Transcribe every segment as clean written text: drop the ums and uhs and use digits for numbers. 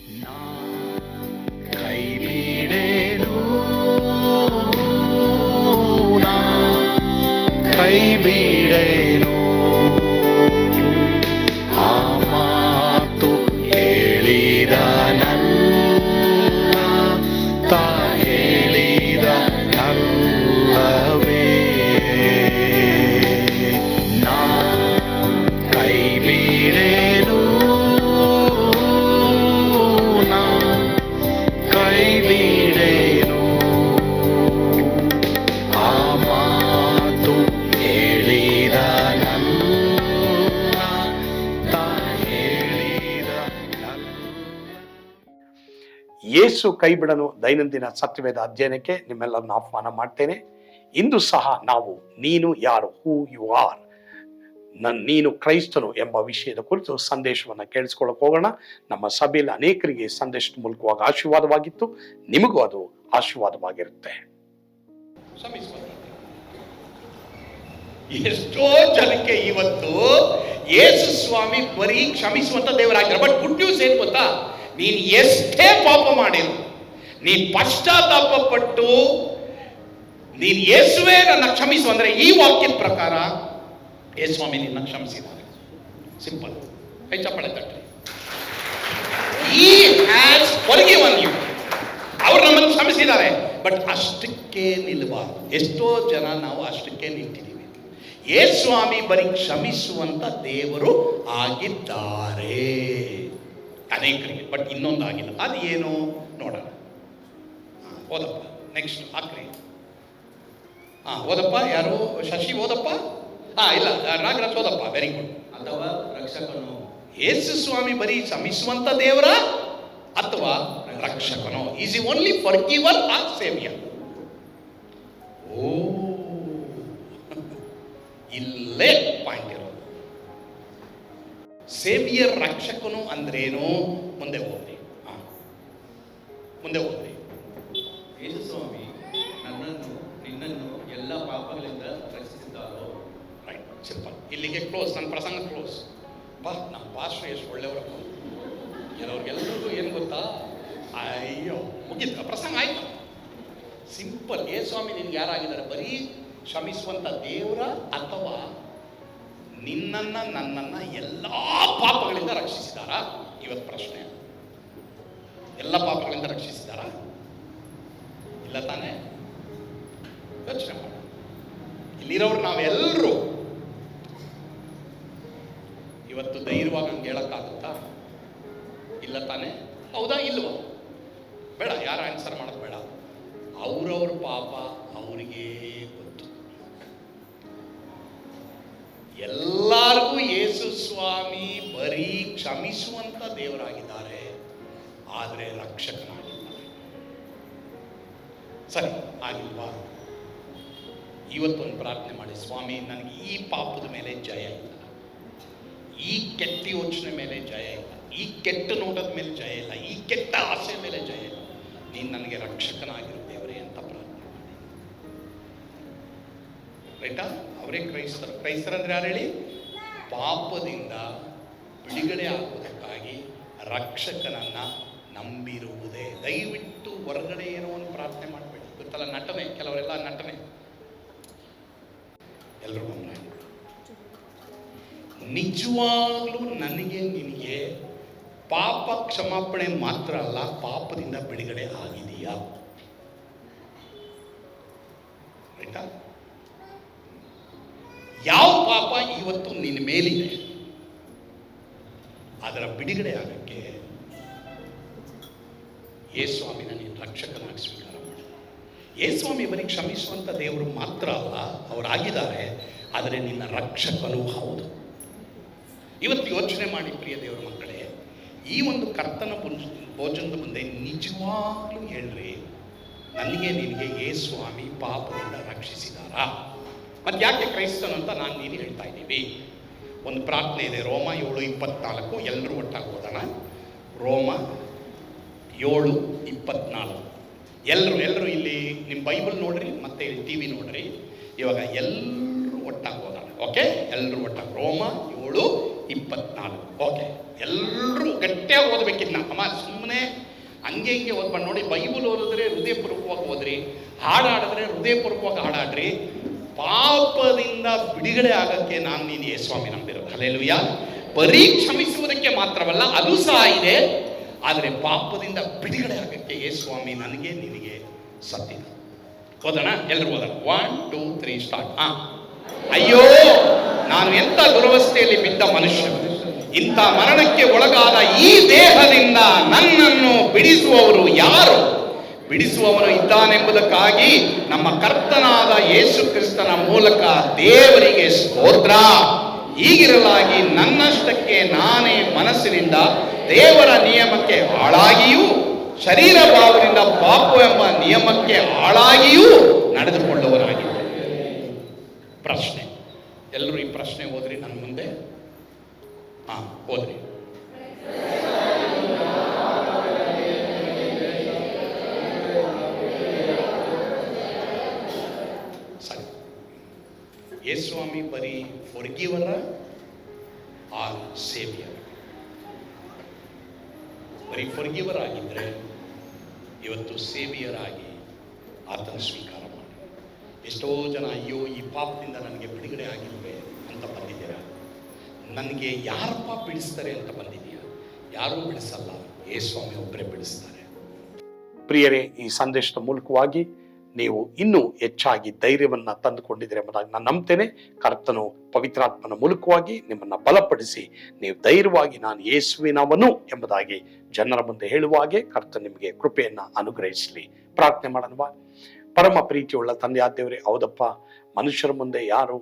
ಕೈ ಬಿಡೇನು, ಕೈ ಬಿಡೇನು, ಆ ಮಾತು ಹೇಳಿದ ತಾ ಹೇಳಿದ ನಲ್ಲವೇ. ನಾ ಕೈ ಬಿಡೇನು, ನಾ ಕೈ ಬಿಡೇನು, ಆ ಮಾತು ಹೇಳಿದ ತಾ ಹೇಳಿದ ಯೇಸು ಕೈ ಬಿಡನು ದೈನಂದಿನ ಸತ್ಯವೇದ ಅಧ್ಯಯನಕ್ಕೆ ನಿಮ್ಮೆಲ್ಲರನ್ನು ಆಹ್ವಾನ ಮಾಡ್ತೇನೆ. ಇಂದು ಸಹ ನಾವು ನೀನು ಯಾರು, ಹೂ ಯು ಆರ್, ನೀನು ಕ್ರೈಸ್ತನು ಎಂಬ ವಿಷಯದ ಕುರಿತು ಸಂದೇಶವನ್ನು ಕೇಳಿಸ್ಕೊಳ್ಳೋಕೆ ಹೋಗೋಣ. ನಮ್ಮ ಸಭೆಯಲ್ಲಿ ಅನೇಕರಿಗೆ ಸಂದೇಶದ ಮೂಲಕವಾಗಿ ಆಶೀರ್ವಾದವಾಗಿತ್ತು, ನಿಮಗೂ ಅದು ಆಶೀರ್ವಾದವಾಗಿರುತ್ತೆ. ಎಷ್ಟೋ ಜನಕ್ಕೆ ಇವತ್ತು ಯೇಸು ಸ್ವಾಮಿ ಬರೀ ಕ್ಷಮಿಸುವಂತ ದೇವರಾಗಿದ್ದಾರೆ. ಬಟ್ ಗುಡ್ ನ್ಯೂಸ್ ಏನ್ ಗೊತ್ತಾ, ನೀನು ಎಷ್ಟೇ ಪಾಪ ಮಾಡಿರು, ನೀನ್ ಪಶ್ಚಾತ್ತಾಪ ಪಟ್ಟು ನೀನ್ ಯೇಸುವೇ ನನ್ನ ಕ್ಷಮಿಸು ಅಂದ್ರೆ ಈ ವಾಕ್ಯದ ಪ್ರಕಾರ ಯೇಸು ಸ್ವಾಮಿ ನಿನ್ನ ಕ್ಷಮಿಸಿದ್ದಾರೆ. ಸಿಂಪಲ್. ಕೈ ಚಪ್ಪಾಳೆ ತಟ್ಟಿ. He has forgiven you. ಅವರು ನಮ್ಮನ್ನು ಕ್ಷಮಿಸಿದ್ದಾರೆ. ಬಟ್ ಅಷ್ಟಕ್ಕೆ ನಿಲ್ಲಬಾರದು. ಎಷ್ಟೋ ಜನ ನಾವು ಅಷ್ಟಕ್ಕೆ ನಿಂತಿದ್ದೀವಿ. ಯೇಸು ಸ್ವಾಮಿ ಬರೀ ಕ್ಷಮಿಸುವಂತ ದೇವರು ಆಗಿದ್ದಾರೆ ಅನೇಕರಿಗೆ, ಬಟ್ ಇನ್ನೊಂದು ಆಗಿಲ್ಲ. ಅದು ಏನು ನೋಡೋಣ. ಓದಪ್ಪ, ನೆಕ್ಸ್ಟ್ ಹಾಕ್ರಿ. ಓದಪ್ಪ. ಯಾರು? ಶಶಿ ಓದಪ್ಪ. ಇಲ್ಲ, ನಾಗರಾಜ್ ಓದಪ್ಪ. Very good. ಅಥವಾ ರಕ್ಷಕನು. ಯೇಸು ಸ್ವಾಮಿ ಬರೀ ಕ್ಷಮಿಸುವಂತ ದೇವರ ಅಥವಾ ರಕ್ಷಕನೋ? ಈಸ್ ಈ ಓನ್ಲಿ ಫಾರ್ಗಿವರ್ ಆರ್ ಸೇವಿಯರ್? ಓ, ಇಲ್ಲೇ ಪಾಯಿಂಟ್ ಇರೋದು. ಸೇವಿಯರ್, ರಕ್ಷಕನು ಅಂದ್ರೇನು? ಮುಂದೆ ಹೋಗ್ರಿ. ಮುಂದೆ ಹೋಗ್ರಿ. ಯೇಸು ಸ್ವಾಮಿ ನನ್ನನ್ನು ನಿನ್ನನ್ನು ಎಲ್ಲ ಪಾಪಗಳಿಂದ ರಕ್ಷಿಸಿದ್ದಾರೋ. Right, simple. ಇಲ್ಲಿಗೆ ಕ್ಲೋಸ್. ನನ್ನ ಪ್ರಸಂಗ ಕ್ಲೋಸ್. ನಮ್ಮ ಪಾಸ್ಟರ್ ಎಷ್ಟು ಒಳ್ಳೆಯವರಪ್ಪ. ಕೆಲವ್ರಿಗೆಲ್ಲರಿಗೂ ಏನು ಗೊತ್ತಾ, ಅಯ್ಯೋ ಮುಗಿತ, ಪ್ರಸಂಗ ಆಯ್ತು. ಸಿಂಪಲ್. ಯೇಸು ಸ್ವಾಮಿ ನಿನ್ಗೆ ಯಾರಾಗಿದ್ದಾರೆ? ಬರೀ ಕ್ಷಮಿಸುವಂತ ದೇವರ ಅಥವಾ ನಿನ್ನನ್ನ ನನ್ನನ್ನ ಎಲ್ಲ ಪಾಪಗಳಿಂದ ರಕ್ಷಿಸಿದಾರಾ? ಇವತ್ತು ಪ್ರಶ್ನೆ. ಎಲ್ಲ ಪಾಪಗಳಿಂದ ರಕ್ಷಿಸಿದಾರಾ? ಇಲ್ಲ ತಾನೇ? ಯೋಚನೆ ಮಾಡ. ಇಲ್ಲಿರೋರು ನಾವೆಲ್ಲರೂ ಇವತ್ತು ಧೈರ್ಯವಾಗಿ ಹಂಗೆ ಹೇಳಕ್ಕಾಗುತ್ತಾ? ಇಲ್ಲ ತಾನೇ? ಹೌದಾ ಇಲ್ವಾ? ಬೇಡ, ಯಾರು ಆನ್ಸರ್ ಮಾಡೋದು ಬೇಡ. ಅವ್ರವ್ರ ಪಾಪ ಅವರಿಗೆ ಗೊತ್ತು. ಎಲ್ಲರಿಗೂ ಯೇಸು ಸ್ವಾಮಿ ಬರೀ ಕ್ಷಮಿಸುವಂತ ದೇವರಾಗಿದ್ದಾರೆ, ಆದರೆ ರಕ್ಷಕನಾಗಿದ್ದಾರೆ. ಸರಿ ಆಗಿಲ್ವಾ? ಇವತ್ತೊಂದು ಪ್ರಾರ್ಥನೆ ಮಾಡಿ, ಸ್ವಾಮಿ ನನಗೆ ಈ ಪಾಪದ ಮೇಲೆ ಜಯ ಇಲ್ಲ, ಈ ಕೆಟ್ಟ ಯೋಚನೆ ಮೇಲೆ ಜಯ ಇಲ್ಲ, ಈ ಕೆಟ್ಟ ನೋಟದ ಮೇಲೆ ಜಯ ಇಲ್ಲ, ಈ ಕೆಟ್ಟ ಆಸೆ ಮೇಲೆ ಜಯ ಇಲ್ಲ, ನೀನು ನನಗೆ ರಕ್ಷಕನಾಗಿರು ದೇವರೇ ಅಂತ ಪ್ರಾರ್ಥನೆ ಮಾಡಿ. ರೈಟಾ? ಅವರೇ ಕ್ರೈಸ್ತರು. ಕ್ರೈಸ್ತರಂದ್ರೆ ಯಾರು ಹೇಳಿ? ಪಾಪದಿಂದ ಬಿಡುಗಡೆ ಆಗುವುದಕ್ಕಾಗಿ ರಕ್ಷಕನನ್ನ ನಂಬಿರುವುದೇ. ದಯವಿಟ್ಟು ಹೊರಗಡೆ ಏನೋ ಒಂದು ಪ್ರಾರ್ಥನೆ ಮಾಡಬೇಡಿ. ಗೊತ್ತಲ್ಲ, ನಟನೆ. ಕೆಲವರೆಲ್ಲ ನಟನೆ. ಎಲ್ಲರೂ ಗಮನ. ನಿಜವಾಗ್ಲೂ ನನಗೆ ನಿನಗೆ ಪಾಪ ಕ್ಷಮಾಪಣೆ ಮಾತ್ರ ಅಲ್ಲ, ಪಾಪದಿಂದ ಬಿಡುಗಡೆ ಆಗಿದೆಯಾ? ಆಯ್ತಾ? ಯಾವ ಪಾಪ ಇವತ್ತು ನಿನ್ನ ಮೇಲಿದೆ, ಅದರ ಬಿಡುಗಡೆ ಆಗಕ್ಕೆ ಯೇಸು ಸ್ವಾಮಿನ ನೀನು ರಕ್ಷಕನಾಗಿ ಸ್ವೀಕಾರ ಮಾಡಿ. ಯೇಸು ಸ್ವಾಮಿ ಬರೀ ಕ್ಷಮಿಸುವಂತ ದೇವರು ಮಾತ್ರ ಅಲ್ಲ, ಅವರಾಗಿದ್ದಾರೆ, ಆದರೆ ನಿನ್ನ ರಕ್ಷಕನೂ ಹೌದು. ಇವತ್ತು ಯೋಚನೆ ಮಾಡಿ ಪ್ರಿಯ ದೇವರ ಮಕ್ಕಳೇ, ಈ ಒಂದು ಕರ್ತನ ಭೋಜನದ ಮುಂದೆ ನಿಜವಾಗ್ಲೂ ಹೇಳ್ರಿ, ನನಗೆ ನಿನಗೆ ಯೇಸು ಸ್ವಾಮಿ ಪಾಪದಿಂದ ರಕ್ಷಿಸಿದಾರಾ? ಮತ್ತೆ ಯಾಕೆ ಕ್ರೈಸ್ತನು ಅಂತ ನಾನು ನೀನು ಹೇಳ್ತಾ ಇದ್ದೀವಿ. ಒಂದು ಪ್ರಾರ್ಥನೆ ಇದೆ, ರೋಮ 7:24. ಎಲ್ಲರೂ ಒಟ್ಟಾಗಿ ಓದೋಣ. ರೋಮ 7:24. ಎಲ್ಲರೂ ಇಲ್ಲಿ ನಿಮ್ಮ ಬೈಬಲ್ ನೋಡ್ರಿ, ಮತ್ತೆ ಇಲ್ಲಿ ಟಿ ವಿ ನೋಡ್ರಿ. ಇವಾಗ ಎಲ್ಲರೂ ಒಟ್ಟಾಗಿ ಓದೋಣ. ಓಕೆ, ಎಲ್ಲರೂ ಒಟ್ಟಾಗಿ ರೋಮ 7 24. ಓಕೆ, ಎಲ್ಲರೂ ಗಟ್ಟಿಯಾಗಿ ಓದಬೇಕಿದ್ನ. ಅಮ್ಮ ಸುಮ್ಮನೆ ಹಂಗೆ ಹಿಂಗೆ ಓದ್ಬಂಡು ನೋಡಿ. ಬೈಬಲ್ ಓದಿದ್ರೆ ಹೃದಯಪೂರ್ವಕವಾಗಿ ಓದ್ರಿ, ಹಾಡಾಡಿದ್ರೆ ಹೃದಯಪೂರ್ವಕವಾಗಿ ಹಾಡಾಡ್ರಿ. ಪಾಪದಿಂದ ಬಿಡುಗಡೆ ಆಗಕ್ಕೆ ನಾನು ನೀನು ಯೇಸುಸ್ವಾಮಿ ನಂಬಿರೋದು. ಹಲ್ಲೆಲೂಯಾ. ಬರೀ ಕ್ಷಮಿಸುವುದಕ್ಕೆ ಮಾತ್ರವಲ್ಲ, ಅದು ಸಹ ಇದೆ. ಆದರೆ ಪಾಪದಿಂದ ಬಿಡುಗಡೆ ಆಗಕ್ಕೆ ಯೇಸುಸ್ವಾಮಿ ನನಗೆ ನಿನಗೆ ಸತ್ತಿದ. ಓದೋಣ, ಎಲ್ಲರೂ ಓದೋಣ. 1 2 3 ಸ್ಟಾರ್ಟ್. ಅಯ್ಯೋ, ನಾನು ಎಂಥ ದುರವಸ್ಥೆಯಲ್ಲಿ ಬಿದ್ದ ಮನುಷ್ಯ. ಇಂಥ ಮರಣಕ್ಕೆ ಒಳಗಾದ ಈ ದೇಹದಿಂದ ನನ್ನನ್ನು ಬಿಡಿಸುವವರು ಯಾರು? ಬಿಡಿಸುವವನು ಇದ್ದಾನೆಂಬುದಕ್ಕಾಗಿ ನಮ್ಮ ಕರ್ತನಾದ ಯೇಸು ಕ್ರಿಸ್ತನ ಮೂಲಕ ದೇವರಿಗೆ ಸ್ತೋತ್ರ. ಹೀಗಿರಲಾಗಿ ನನ್ನಷ್ಟಕ್ಕೆ ನಾನೇ ಮನಸ್ಸಿನಿಂದ ದೇವರ ನಿಯಮಕ್ಕೆ ಆಳಾಗಿಯೂ ಶರೀರ ಭಾವದಿಂದ ಪಾಪ ಎಂಬ ನಿಯಮಕ್ಕೆ ಆಳಾಗಿಯೂ ನಡೆದುಕೊಳ್ಳುವರಾಗಿದೆ. ಪ್ರಶ್ನೆ, ಎಲ್ಲರೂ ಈ ಪ್ರಶ್ನೆ ಓದ್ರಿ ನನ್ನ ಮುಂದೆ. ಓದ್ರಿ. ಸರಿ, ಯೇಸುಸ್ವಾಮಿ ಬರೀ ಫಾರ್ಗಿವರ ಆರ್ ಸೇವಿಯರ್? ಬರೀ ಫಾರ್ಗಿವರ್ ಆಗಿದ್ರೆ ಇವತ್ತು ಸೇವಿಯರ್ ಆಗಿ ಆತನ ಸ್ವೀಕಾರ ಮಾಡಿ. ಎಷ್ಟೋ ಜನ ಅಯ್ಯೋ ಈ ಪಾಪದಿಂದ ನನಗೆ ಬಿಡುಗಡೆ ಆಗಿಲ್ವೇ ಅಂತ ಬಂದಿದ್ದೀರಾ. ನನಗೆ ಯಾರಪ್ಪ ಬಿಡಿಸ್ತಾರೆ ಅಂತ ಬಂದಿದೆಯಾ? ಯಾರೂ ಬಿಡಿಸಲ್ಲ, ಯೇಸುಸ್ವಾಮಿ ಒಬ್ಬರೇ ಬಿಡಿಸ್ತಾರೆ. ಪ್ರಿಯರೇ, ಈ ಸಂದೇಶದ ಮೂಲಕವಾಗಿ ನೀವು ಇನ್ನೂ ಹೆಚ್ಚಾಗಿ ಧೈರ್ಯವನ್ನು ತಂದುಕೊಂಡಿದ್ದೀರಿ ಎಂಬುದಾಗಿ ನಾನು ನಂಬ್ತೇನೆ. ಕರ್ತನು ಪವಿತ್ರಾತ್ಮನ ಮೂಲಕವಾಗಿ ನಿಮ್ಮನ್ನು ಬಲಪಡಿಸಿ ನೀವು ಧೈರ್ಯವಾಗಿ ನಾನು ಯೇಸುವಿನವನು ಎಂಬುದಾಗಿ ಜನರ ಮುಂದೆ ಹೇಳುವ ಹಾಗೆ ಕರ್ತನು ನಿಮಗೆ ಕೃಪೆಯನ್ನು ಅನುಗ್ರಹಿಸಲಿ. ಪ್ರಾರ್ಥನೆ ಮಾಡೋಣ. ಪರಮ ಪ್ರೀತಿಯುಳ್ಳ ತಂದೆಯಾದ ದೇವರೇ, ಹೌದಪ್ಪ, ಮನುಷ್ಯರ ಮುಂದೆ ಯಾರು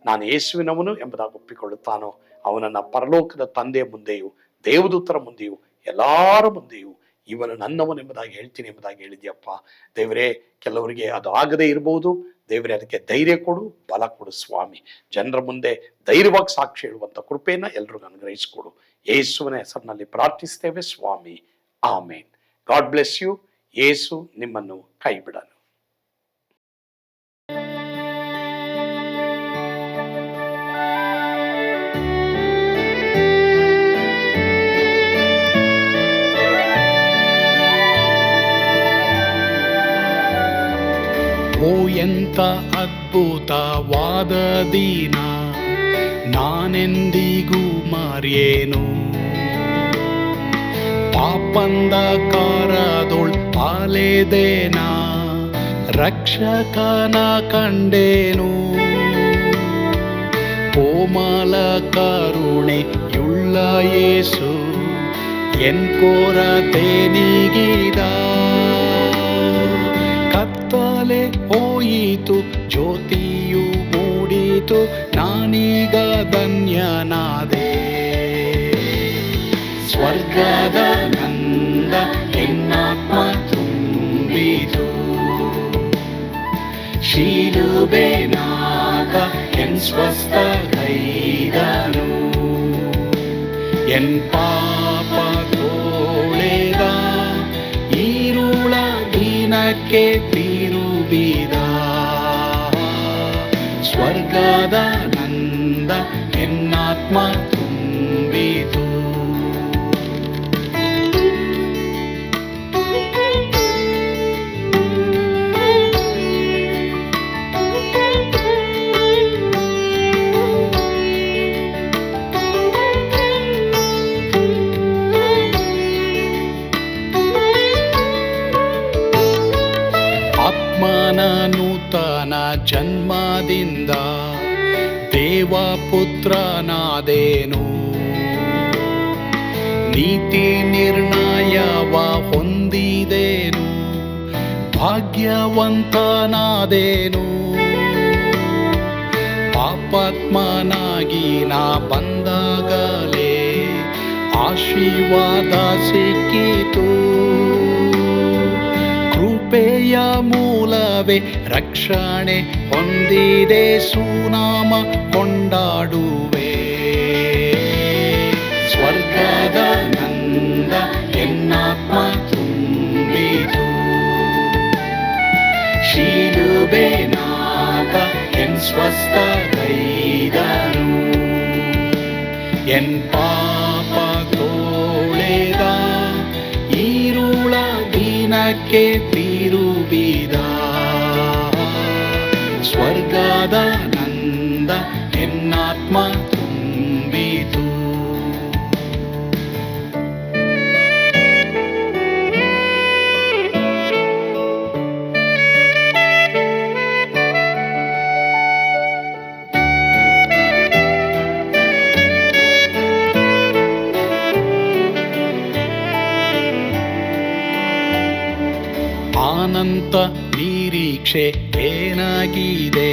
ನಾನು ಯೇಸುವಿನವನು ಎಂಬುದಾಗಿ ಒಪ್ಪಿಕೊಳ್ಳುತ್ತಾನೋ ಅವನನ್ನ ಪರಲೋಕದ ತಂದೆಯ ಮುಂದೆಯೂ ದೇವದೂತರ ಮುಂದೆಯೂ ಎಲ್ಲರ ಮುಂದೆಯೂ ಇವನು ನನ್ನವನೆಂಬುದಾಗಿ ಹೇಳ್ತೀನಿ ಎಂಬುದಾಗಿ ಹೇಳಿದ್ಯಪ್ಪ. ದೇವರೇ, ಕೆಲವರಿಗೆ ಅದು ಆಗದೇ ಇರಬಹುದು. ದೇವರೇ, ಅದಕ್ಕೆ ಧೈರ್ಯ ಕೊಡು, ಬಲ ಕೊಡು ಸ್ವಾಮಿ. ಜನರ ಮುಂದೆ ಧೈರ್ಯವಾಗಿ ಸಾಕ್ಷಿ ಹೇಳುವಂಥ ಕೃಪೆಯನ್ನು ಎಲ್ರಿಗೂ ಅನುಗ್ರಹಿಸಿಕೊಡು. ಯೇಸುವಿನ ಹೆಸರಿನಲ್ಲಿ ಪ್ರಾರ್ಥಿಸ್ತೇವೆ ಸ್ವಾಮಿ, amen. God bless you. Yesu ನಿಮ್ಮನ್ನು ಕೈ ಬಿಡನು. ಓ ಎಂಥ ಅದ್ಭುತವಾದ ದಿನ, ನಾನೆಂದಿಗೂ ಮರೆಯೇನು. ಪಾಪಂಧಕಾರದೊಳ್ ಅಲೆದೇನ, ರಕ್ಷಕನ ಕಂಡೇನು. ಕೋಮಲ ಕರುಣೆಯುಳ್ಳ ಯೇಸು ಎನ್ ಕೊರತೆ ನೀಗಿದ. ಕತ್ತಲೆ ಹೋಯಿತು, ಜ್ಯೋತಿಯು ಮೂಡಿತು, ನಾನೀಗ ಧನ್ಯನಾದೆ. ಸ್ವರ್ಗದ ನಂದ ಎನ್ನಾತ್ಮ ತುಂಬಿತು, ಶಿಲುಬೆನಾಗ ಎನ್ ಸ್ವಸ್ಥಗೈದನು. ಎನ್ ಪಾಪ ತೋಳೆದ ಈರುಳ ದಿನಕ್ಕೆ ತಿರುಗಿದ. ಸ್ವರ್ಗದ ನಂದ ಎನ್ನಾತ್ಮ ತುಂಬಿತು. ಆತ್ಮನ ನೂತನ ಜನ್ಮದಿಂದ ದೇವಪುತ್ರನಾದೇನು. ನೀತಿ ನಿರ್ಣಯವ ಹೊಂದಿದೇನು, ಭಾಗ್ಯವಂತನಾದೇನು. ಪಾಪಾತ್ಮನಾಗಿ ನಾ ಬಂದಾಗಲೇ ಆಶೀರ್ವಾದ ಸಿಕ್ಕಿತು. ಕೃಪೆಯ ಮೂಲವೇ ರಕ್ಷಣೆ ಹೊಂದಿದೆ, ಸುನಾಮ ಕೊಂಡಾಡುವೆ. ಸ್ವರ್ಗದ ನಂದ ಎನ್ನಾತ್ಮ ತುಂಬಿತು, ಶಿಲುಬೆನಾಗ ಎನ್ ಸ್ವಸ್ಥಗೈದನು. ಎನ್ ಪಾಪ ತೋಳೆದ ಈರುಳ ದಿನಕ್ಕೆ ತಿರುಗಿದ ಸ್ವರ್ಗದ ನಂದ ಎನ್ನಾತ್ಮ ತುಂಬಿತು. ಅನಂತ ನಿರೀಕ್ಷೆ ಏನಾಗಿದೆ,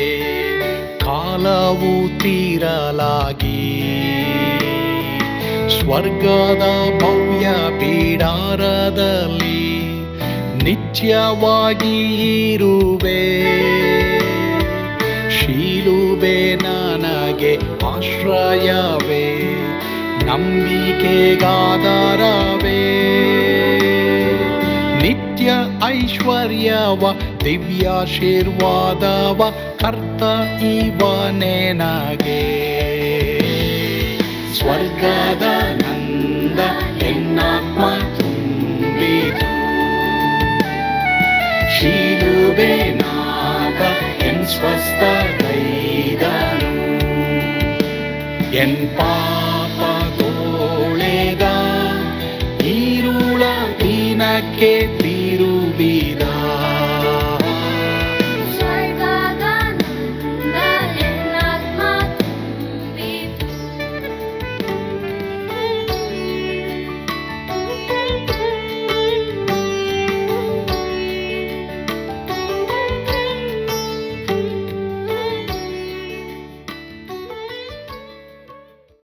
ಕಾಲವು ತೀರಲಾಗಿ ಸ್ವರ್ಗದ ಭವ್ಯ ಪೀಡಾರದಲ್ಲಿ ನಿತ್ಯವಾಗಿ ಇರುವೆ. ಶಿಲುಬೆ ನನಗೆ ಆಶ್ರಯವೇ, ನಂಬಿಕೆಗಾಧಾರವೇ. ನಿತ್ಯ ಐಶ್ವರ್ಯವ ದಿವ್ಯಾಶೀರ್ವಾದವ ಕರ್ತ ಇವನೇ ನಗೆ. ಸ್ವರ್ಗದ ನಂದ ಎನ್ನಾತ್ಮ ತುಂಬಿತು. ಶಿಲುಬೆನಾಗ ಎನ್ ಸ್ವಸ್ಥ ಗೈದನು. ಎನ್